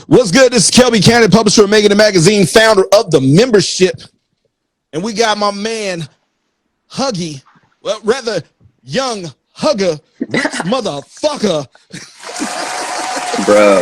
What's good? This is Kelby Cannon, publisher of Making the Magazine, founder of the membership. And we got my man, Huggy, well, rather, young hugger, rich motherfucker. Bro,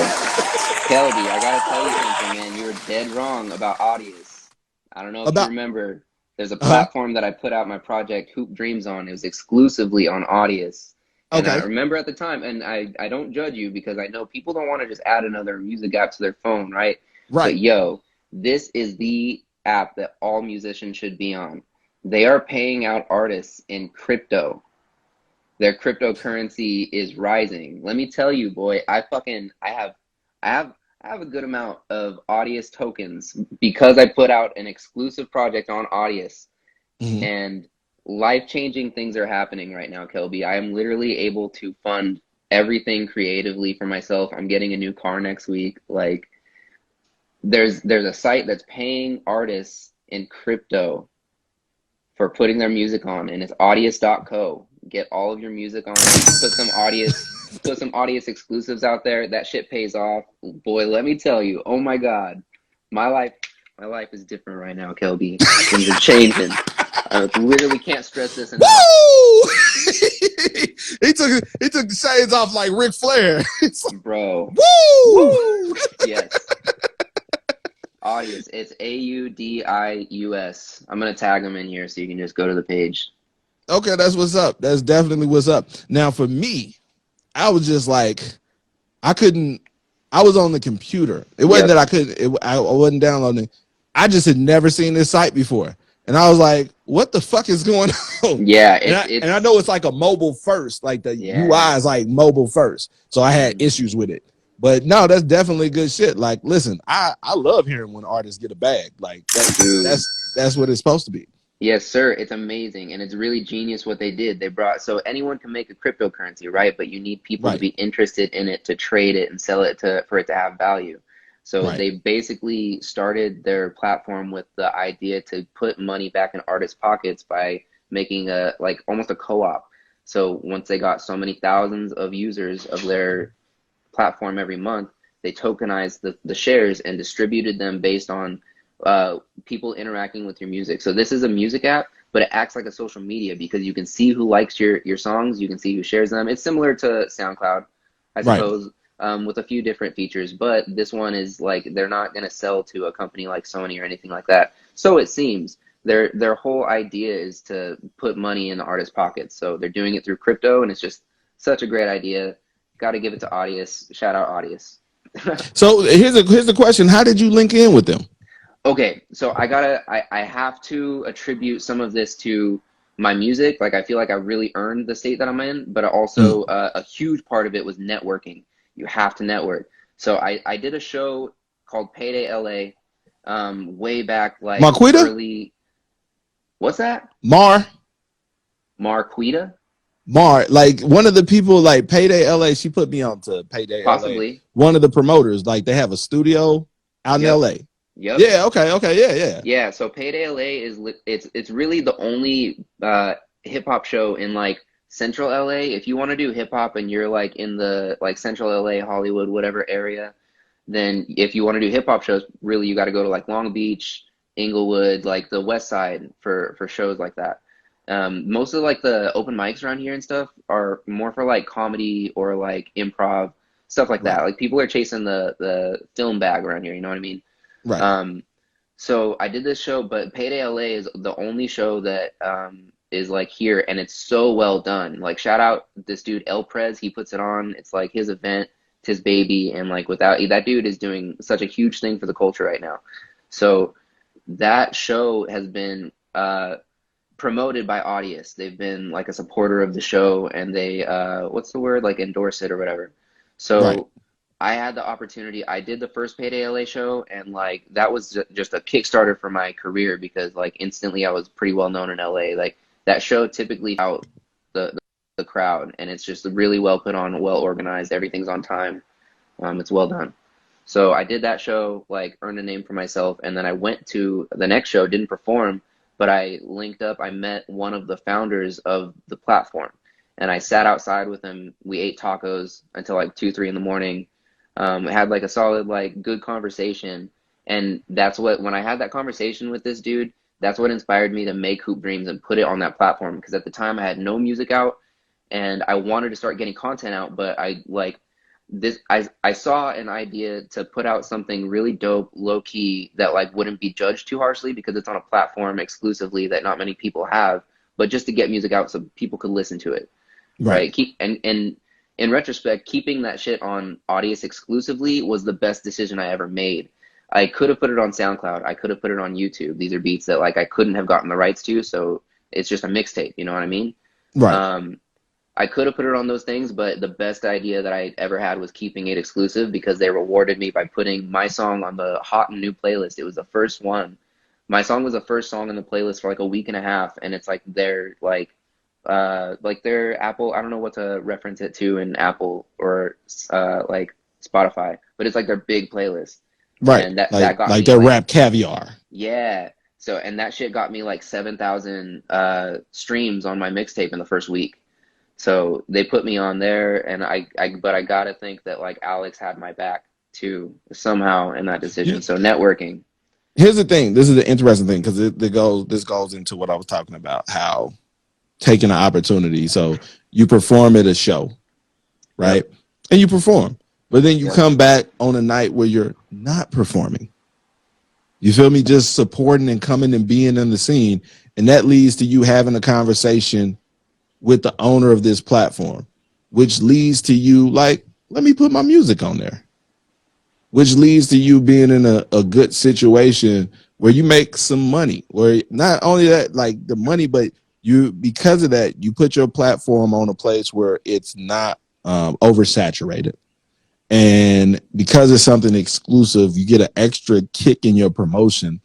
Kelby, I gotta tell you something, man. You were dead wrong about Audius. I don't know if you About, remember. There's a uh-huh, platform that I put out my project Hoop Dreams on. It was exclusively on Audius. And I okay, remember at the time, and I don't judge you because I know people don't want to just add another music app to their phone, right? right. But yo, this is the app that all musicians should be on. They are paying out artists in crypto. Their cryptocurrency is rising. Let me tell you, boy, I have I have a good amount of Audius tokens because I put out an exclusive project on Audius, Mm-hmm. and life-changing things are happening right now, Kelby. I am literally able to fund everything creatively for myself. I'm getting a new car next week. Like there's a site that's paying artists in crypto for putting their music on, and it's audius.co. Get all of your music on it. Put some Audius exclusives out there. That shit pays off. Boy, let me tell you, oh my God. My life my life is different right now, Kelby. Things are changing. I literally can't stress this enough. Woo! he took the shades off like Ric Flair. It's like, Bro. woo! Woo! Yes. Audius. It's Audius. I'm gonna tag them in here so you can just go to the page. Okay, that's what's up. That's definitely what's up. Now, for me, I was just like, I was on the computer. It wasn't Yep. that I couldn't, I wasn't downloading. I just had never seen this site before. And I was like, what the fuck is going on? Yeah, And I know it's like a mobile first, like the yeah. UI is like mobile first. So I had Mhm. issues with it. But no, that's definitely good shit. Like, listen, I love hearing when artists get a bag. Like Dude. that's what it's supposed to be. Yes, sir. It's amazing, and it's really genius what they did. They brought so anyone can make a cryptocurrency, right? But you need people to Right, be interested in it to trade it and sell it to for it to have value. So right, they basically started their platform with the idea to put money back in artists' pockets by making a like almost a co-op. So once they got so many thousands of users of their platform every month, they tokenized the shares and distributed them based on people interacting with your music. So this is a music app, but it acts like a social media because you can see who likes your songs, you can see who shares them. It's similar to SoundCloud, I right. suppose, with a few different features, but this one is like they're not going to sell to a company like Sony or anything like that. So it seems their whole idea is to put money in the artist's pockets. So they're doing it through crypto, and it's just such a great idea. Got to give it to Audius. Shout out Audius. So here's the question. How did you link in with them? Okay, so I have to attribute some of this to my music. Like I feel like I really earned the state that I'm in, but Mm. also a huge part of it was networking. You have to network. So I did a show called PayDayLA, way back like Marquita? early. What's that? Mar? Marquita? Mar, like one of the people, like PayDayLA, she put me on to PayDayLA. Possibly. One of the promoters, like they have a studio out in Yep. LA. Yep. Yeah, okay, yeah. Yeah, so PayDayLA it's really the only hip hop show in like Central LA. If you want to do hip hop and you're like in the like Central LA, Hollywood, whatever area, then if you want to do hip hop shows, really you got to go to like Long Beach, Inglewood, like the West Side for shows like that. Most of like the open mics around here and stuff are more for like comedy or like improv stuff like Right, that. Like people are chasing the film bag around here, you know what I mean? right. Um, so I did this show, but Payday LA is the only show that is like here, and it's so well done. Like shout out this dude El Prez, he puts it on. It's like his event, it's his baby, and like without that dude is doing such a huge thing for the culture right now. So that show has been promoted by Audius. They've been like a supporter of the show, and they what's the word, like endorse it or whatever. Right. So I had the opportunity. I did the first Payday LA show, and like that was just a Kickstarter for my career because like instantly I was pretty well known in LA. Like that show typically out the crowd, and it's just really well put on, well organized. Everything's on time. It's well done. So I did that show, like earned a name for myself, and then I went to the next show, didn't perform, but I linked up. I met one of the founders of the platform, and I sat outside with him. We ate tacos until like 2, 3 in the morning. Had like a solid, like good conversation. And that's what, when I had that conversation with this dude, that's what inspired me to make Hoop Dreams and put it on that platform. Because at the time I had no music out and I wanted to start getting content out, but I saw an idea to put out something really dope, low key, that like wouldn't be judged too harshly because it's on a platform exclusively that not many people have, but just to get music out so people could listen to it. Right. And in retrospect, keeping that shit on Audius exclusively was the best decision I ever made. I could have put it on SoundCloud. I could have put it on YouTube. These are beats that like I couldn't have gotten the rights to, so it's just a mixtape, you know what I mean? Right. I could have put it on those things, but the best idea that I ever had was keeping it exclusive because they rewarded me by putting my song on the hot and new playlist. It was the first one. My song was the first song in the playlist for like a week and a half, and it's like their Apple, I don't know what to reference it to in Apple or like Spotify, but it's like their big playlist. Right. And that got like me their rap caviar. Yeah. So, and that shit got me like 7,000 streams on my mixtape in the first week. So they put me on there, and but I gotta think that like Alex had my back too somehow in that decision. So networking. Here's the thing. This is the interesting thing because this goes into what I was talking about, how taking an opportunity. So you perform at a show, right? Yep. And you perform, but then you come back on a night where you're not performing. You feel me? Just supporting and coming and being in the scene, and that leads to you having a conversation with the owner of this platform, which leads to you like, let me put my music on there, which leads to you being in a good situation where you make some money, where not only that, like the money, but you, because of that, you put your platform on a place where it's not oversaturated. And because it's something exclusive, you get an extra kick in your promotion,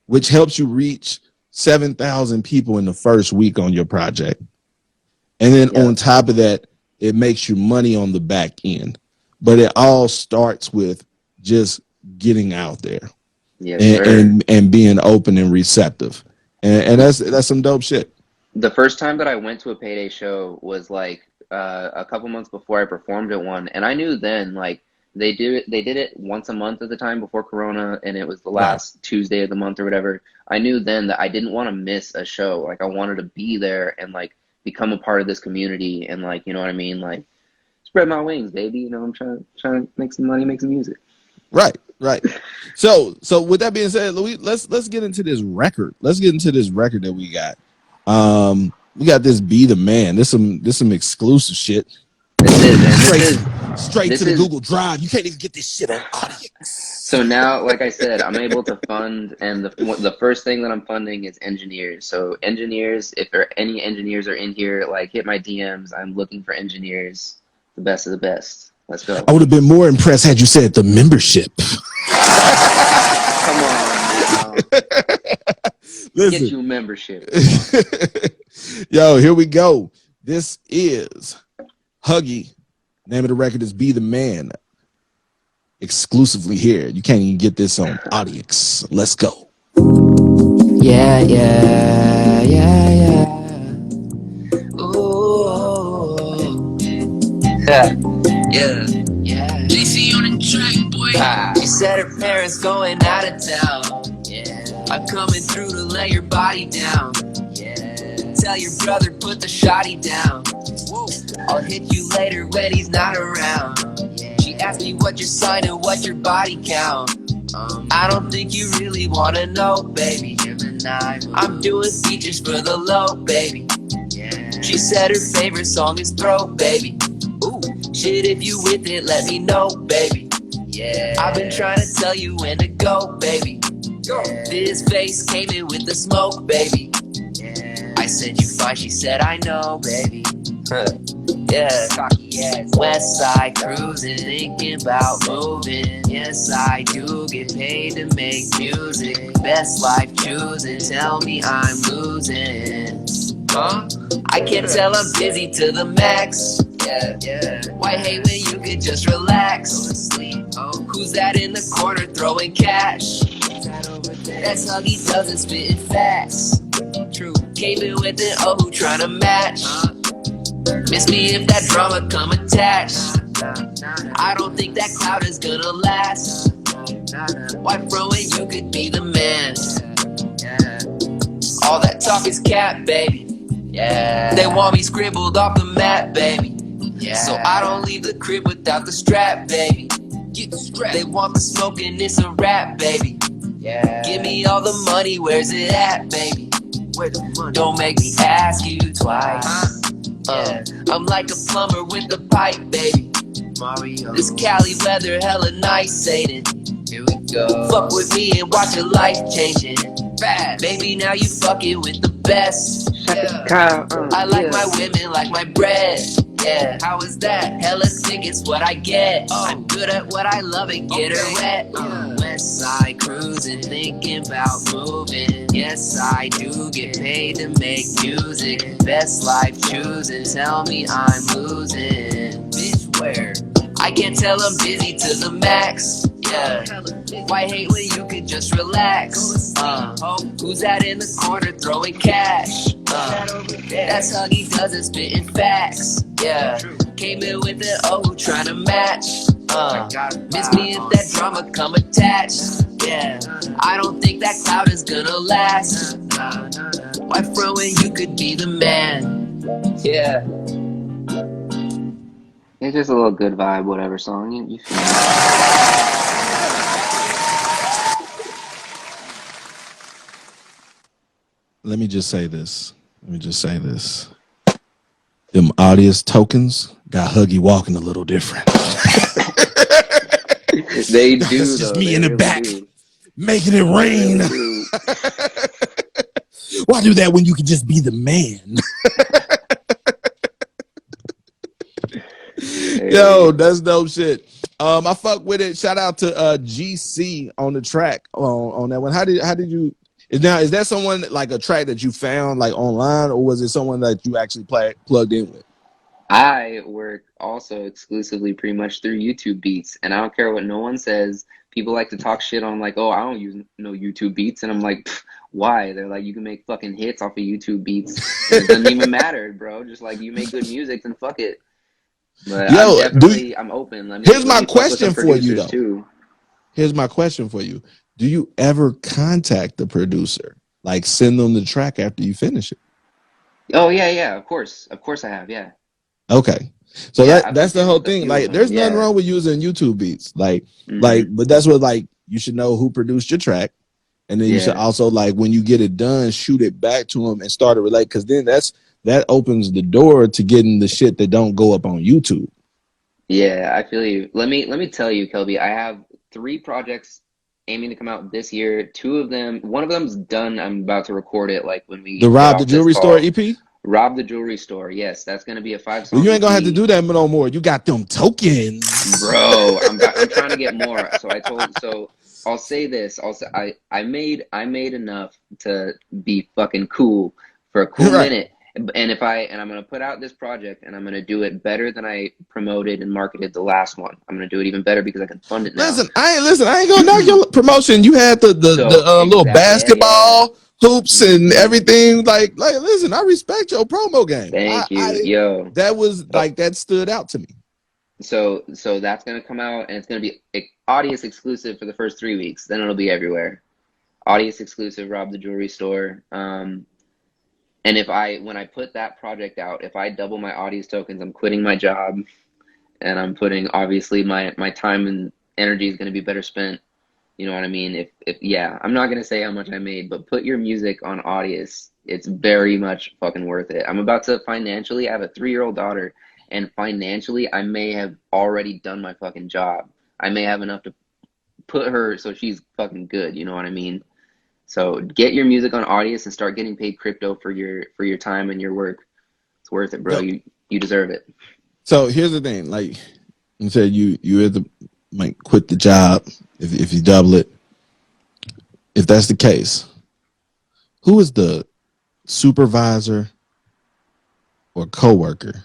which helps you reach 7,000 people in the first week on your project. And then on top of that, it makes you money on the back end. But it all starts with just getting out there and being open and receptive. And that's some dope shit. The first time that I went to a Payday show was like a couple months before I performed at one. And I knew then, like, they did it once a month at the time before Corona, and it was the last Tuesday of the month or whatever. I knew then that I didn't want to miss a show. Like, I wanted to be there and like become a part of this community and like, you know what I mean? Like, spread my wings, baby. You know, I'm trying to make some money, make some music. Right. So with that being said, Louis, let's get into this record. Let's get into this record that we got. We got this Be the Man. This some exclusive shit. Straight to the Google Drive. You can't even get this shit on Audience. So now, like I said, I'm able to fund, and the first thing that I'm funding is engineers. So engineers, if there are any engineers are in here, like hit my DMs. I'm looking for engineers, the best of the best. Let's go. I would have been more impressed had you said the membership. Come on, listen. Get you a membership. Yo, here we go. This is Huggy. Name of the record is Be the Man. Exclusively here. You can't even get this on Audience. Let's go. Yeah. Ooh. Yeah. JC on the track, boy. She said her parents going out of town. Yeah. I'm coming through to lay your body down. Yeah. Tell your brother put the shotty down. I'll hit you later when he's not around. She asked me what your sign and what your body count. I don't think you really wanna know, baby. I'm doing features for the low, baby. She said her favorite song is Throw, baby. Ooh, shit, if you with it, let me know, baby. I've been trying to tell you when to go, baby. This face came in with the smoke, baby. I said you fine, she said I know, baby. West side cruising, thinking about moving. Yes, I do get paid to make music. Best life choosing, tell me I'm losing. I can tell I'm busy to the max. Why hate when you could just relax? Who's that in the corner throwing cash? That's Huggy doesn't spit it fast. True. Came in with an O who tryna match. Miss me if that drama come attached. I don't think that cloud is gonna last. Why throw it? You could be the man. All that talk is cap, baby. Yeah. They want me scribbled off the map, baby. Yeah. So I don't leave the crib without the strap, baby. Get the strap. They want the smoke and it's a rap, baby. Yeah. Give me all the money, where's it at, baby? Where the money? Don't make me ask you twice. Yeah. I'm like a plumber with the pipe, baby. Mario. This Cali weather hella nice, ain't it? Here we go. Fuck with me and watch your life changing. Fast. Baby, now you fucking with the best. Yeah. I like my women like my bread. Yeah, how is that? Hella sick, it's what I get. I'm good at what I love and get her wet. West side cruising, thinking about moving. Yes, I do get paid to make music. Best life choosing, tell me I'm losing. Bitch, where? I can't tell I'm busy to the max. Yeah, why hate when you could just relax? Who's that in the corner throwing cash? That's Huggy does it, spitting facts. Yeah, came in with an O trying to match. Miss me if that drama come attached. Yeah, I don't think that cloud is gonna last. Why throw when you could be the man? Yeah. It's just a little good vibe, whatever song you feel. Let me just say this. Them audience tokens got Huggy walking a little different. They do. That's just though. me They in the really back do. making it rain. Why do that when you can just be the man? Yo, that's dope shit. I fuck with it. Shout out to GC on the track on that one. How did you? Is that someone like a track that you found like online, or was it someone that you actually plugged in with? I work also exclusively pretty much through YouTube beats, and I don't care what no one says. People like to talk shit on like, oh, I don't use no YouTube beats, and I'm like, why? They're like, you can make fucking hits off of YouTube beats. It doesn't even matter, bro. Just like you make good music, then fuck it. But Yo, I'm open. Here's my question for you though. Too. Here's my question for you. Do you ever contact the producer? Like send them the track after you finish it? Oh yeah, of course I have, yeah. Okay. So yeah, that's the whole thing. Like there's nothing wrong with using YouTube beats. Like but that's what like you should know who produced your track. And then you should also like when you get it done, shoot it back to them and start to relate, because then that opens the door to getting the shit that don't go up on YouTube. Yeah, I feel you. Let me tell you, Kelby, I have 3 projects aiming to come out this year. 2 of them, one of them's done. I'm about to record it like when we Rob the Jewelry Store EP? Rob the Jewelry Store. Yes, that's going to be a 5-song well, you ain't going to EP. have to do that no more. You got them tokens. Bro, I'm trying to get more. So I'll say this. I made enough to be fucking cool for a cool minute. And I'm going to put out this project and I'm going to do it better than I promoted and marketed the last one. I'm going to do it even better because I can fund it now. Listen, I ain't going to knock your promotion. You had the little basketball hoops and everything. Like, listen, I respect your promo game. Thank you. Yo. That was like, that stood out to me. So that's going to come out and it's going to be audience exclusive for the first 3 weeks. Then it'll be everywhere. Audience exclusive, Rob the Jewelry Store. And when I put that project out, if I double my audience tokens, I'm quitting my job, and I'm putting obviously my time and energy is going to be better spent. You know what I mean? I'm not going to say how much I made, but put your music on Audius. It's very much fucking worth it. I'm about to financially, I have a 3-year-old daughter, and financially I may have already done my fucking job. I may have enough to put her so she's fucking good. You know what I mean? So get your music on Audius and start getting paid crypto for your time and your work. It's worth it, bro. Yep. You deserve it. So here's the thing. Like you said, you either might quit the job if you double it. If that's the case, who is the supervisor or coworker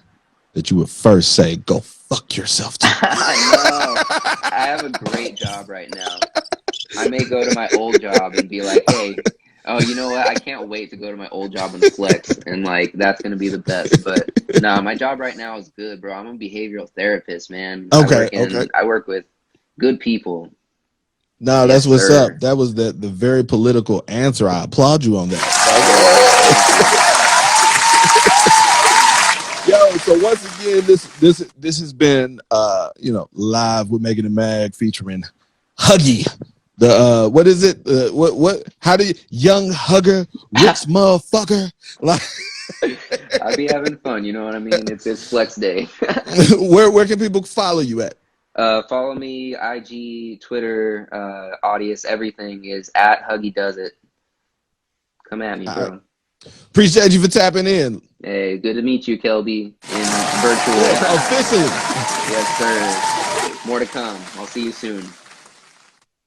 that you would first say, go fuck yourself to? I know. I have a great job right now. I may go to my old job and be like, hey, Oh, you know what? I can't wait to go to my old job and flex, and like that's gonna be the best. But no, my job right now is good, bro. I'm a behavioral therapist, man. Okay, okay. I work with good people. No, that's Yes, what's sir. up. That was the very political answer. I applaud you on that. Yo, so once again, this has been live with Megan and Mag featuring Huggy. The what is it? What how do you young hugger, rich motherfucker? Like I'd be having fun, you know what I mean? It's flex day. where can people follow you at? Follow me, IG, Twitter, Audius, everything is at Huggy Does It. Come at me, bro. Appreciate you for tapping in. Hey, good to meet you, Kelby, in virtual. Officially. Yes, sir. More to come. I'll see you soon.